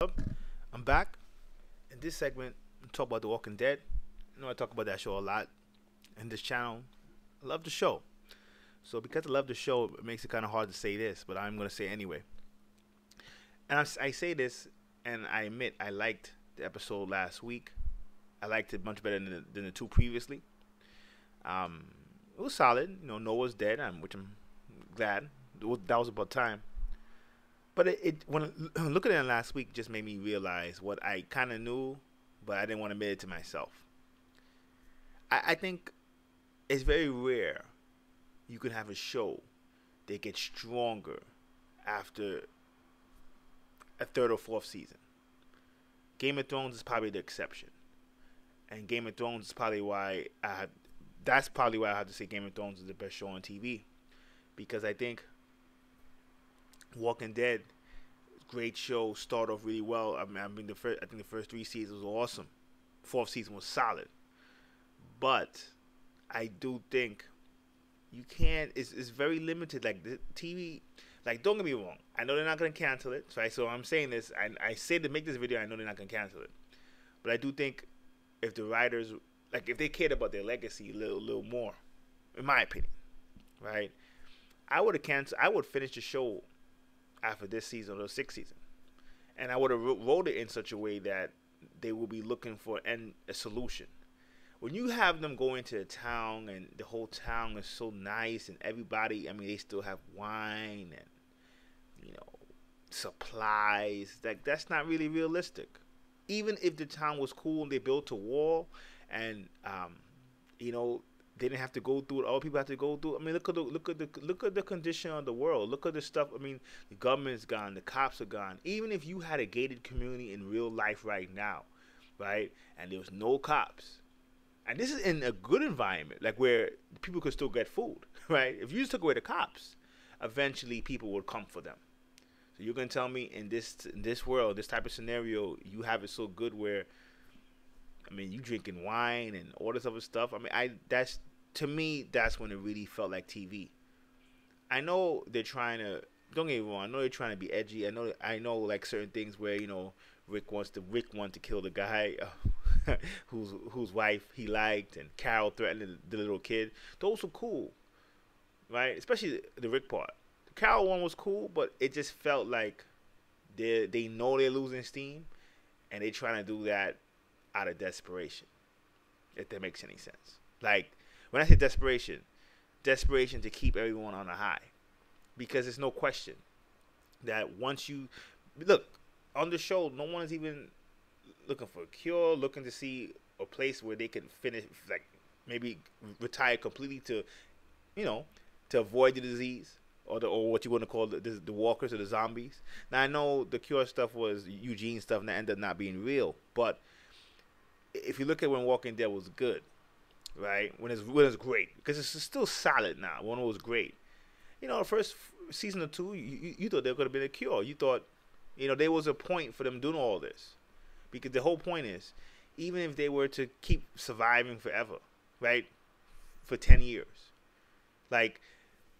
up? I'm back. In this segment, we talk about The Walking Dead. I talk about that show a lot in this channel. I love the show. So because I love the show, it makes it kind of hard to say this, but I'm going to say it anyway. And I say this, and I admit I liked the episode last week. I liked it much better than the two previously. It was solid. Noah's dead, which I'm glad. That was about time. But when looking at it last week, just made me realize what I kind of knew, but I didn't want to admit it to myself. I think it's very rare you can have a show that gets stronger after a third or fourth season. Game of Thrones is probably the exception, and Game of Thrones is probably why that's probably why I have to say Game of Thrones is the best show on TV, because I think Walking Dead, great show, start off really well. I think the first three seasons were awesome. Fourth season was solid, but I do think you can't. It's very limited. Like the TV, like don't get me wrong. I know they're not gonna cancel it, right? So I'm saying this. I say to make this video. I know they're not gonna cancel it, but I do think if the writers, like if they cared about their legacy a little more, in my opinion, right? I would have canceled. I would finish the show after this season or the sixth season, and I would have wrote it in such a way that they will be looking for a solution. When you have them go into a town and the whole town is so nice and everybody, they still have wine and supplies. That's not really realistic. Even if the town was cool and they built a wall and they didn't have to go through what all people have to go through. Look at the condition of the world. Look at the stuff. The government's gone. The cops are gone. Even if you had a gated community in real life right now, right, and there was no cops, and this is in a good environment, like where people could still get food, right? If you just took away the cops, eventually people would come for them. So you're gonna tell me in this world, this type of scenario, you have it so good where, you drinking wine and all this other stuff. To me, that's when it really felt like TV. I know they're trying to. Don't get me wrong. I know they're trying to be edgy. I know, like certain things where Rick wanted to kill the guy whose wife he liked, and Carol threatened the little kid. Those were cool, right? Especially the Rick part. The Carol one was cool, but it just felt like they know they're losing steam, and they're trying to do that out of desperation. If that makes any sense. Like, when I say desperation to keep everyone on a high. Because there's no question that once you look on the show, no one is even looking for a cure, looking to see a place where they can finish, like maybe retire completely to avoid the disease or what you want to call the walkers or the zombies. Now I know the cure stuff was Eugene stuff and that ended up not being real, but if you look at when Walking Dead was good, right? When it's great, because it's still solid now. When it was great, the first season or two, you thought there could have been a cure. You thought, there was a point for them doing all this, because the whole point is, even if they were to keep surviving forever, right, for 10 years, like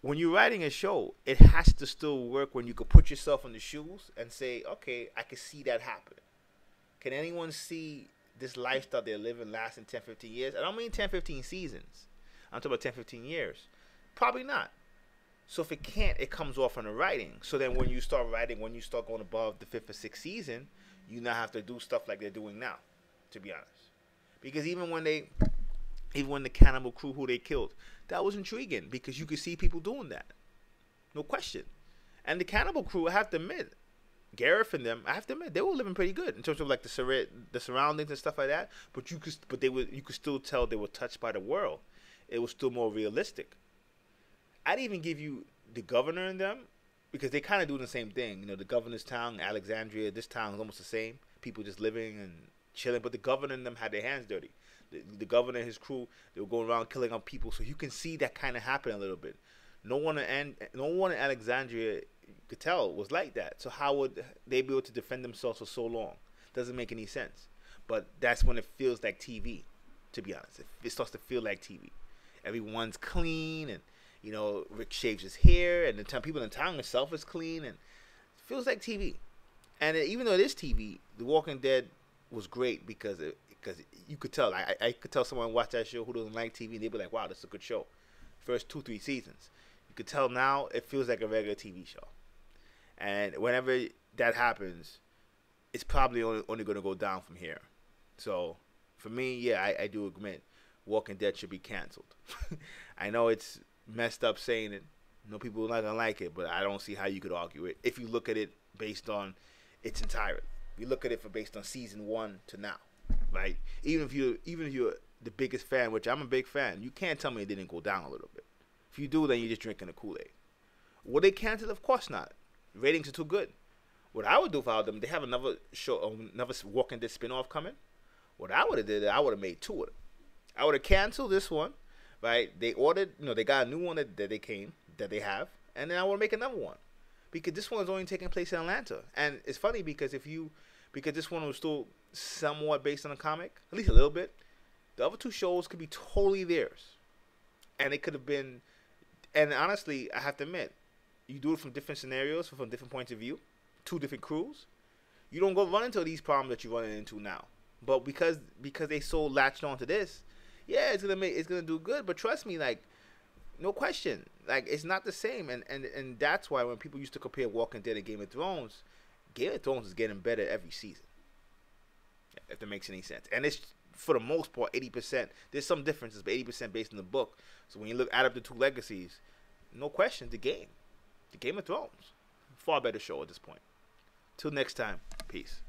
when you're writing a show, it has to still work when you could put yourself in the shoes and say, okay, I can see that happening. Can anyone see this lifestyle they're living lasting 10, 15 years? I don't mean 10, 15 seasons. I'm talking about 10, 15 years. Probably not. So if it can't, it comes off on the writing. So then when you start writing, when you start going above the 5th or 6th season, you now have to do stuff like they're doing now, to be honest. Because even when the cannibal crew who they killed, that was intriguing because you could see people doing that. No question. And the cannibal crew, I have to admit, Gareth and them, I have to admit, they were living pretty good in terms of like the surroundings and stuff like that. But you could still tell they were touched by the world. It was still more realistic. I'd even give you the governor and them, because they kind of do the same thing. The governor's town, Alexandria, this town is almost the same. People just living and chilling, but the governor and them had their hands dirty. The governor and his crew, they were going around killing up people, so you can see that kind of happen a little bit. No one in Alexandria could tell was like that. So how would they be able to defend themselves for so long? Doesn't make any sense. But that's when it feels like TV, to be honest. It starts to feel like TV. Everyone's clean, and Rick shaves his hair, and the people in the town itself is clean, and it feels like TV. And even though it is TV, The Walking Dead was great because you could tell. I could tell someone watch that show who doesn't like TV, and they'd be like, "Wow, this is a good show." First 2-3 seasons, you could tell now it feels like a regular TV show. And whenever that happens, it's probably only going to go down from here. So for me, yeah, I do admit Walking Dead should be canceled. I know it's messed up saying it. No, people are not gonna like it, but I don't see how you could argue it if you look at it based on its entirety. You look at it based on season 1 to now, right? Even if you're the biggest fan, which I'm a big fan, you can't tell me it didn't go down a little bit. If you do, then you're just drinking the Kool-Aid. Would they cancel? Of course not. Ratings are too good. What I would do for them, they have another show, another Walking Dead spinoff coming. What I would have did, I would have made 2 of them. I would have canceled this one, right? They ordered, they got a new one that they have, and then I want to make another one because this one is only taking place in Atlanta. And it's funny because because this one was still somewhat based on a comic, at least a little bit. The other 2 shows could be totally theirs, and it could have been. And honestly, I have to admit, you do it from different scenarios, from different points of view, 2 different crews. You don't go run into these problems that you're running into now. But because they so latched onto this, yeah, it's gonna do good. But trust me, like, no question, like, it's not the same. And that's why when people used to compare Walking Dead and Game of Thrones is getting better every season. If that makes any sense. And it's for the most part 80%. There's some differences, but 80% based on the book. So when you add up the 2 legacies, no question, the Game of Thrones, far better show at this point. Till next time, peace.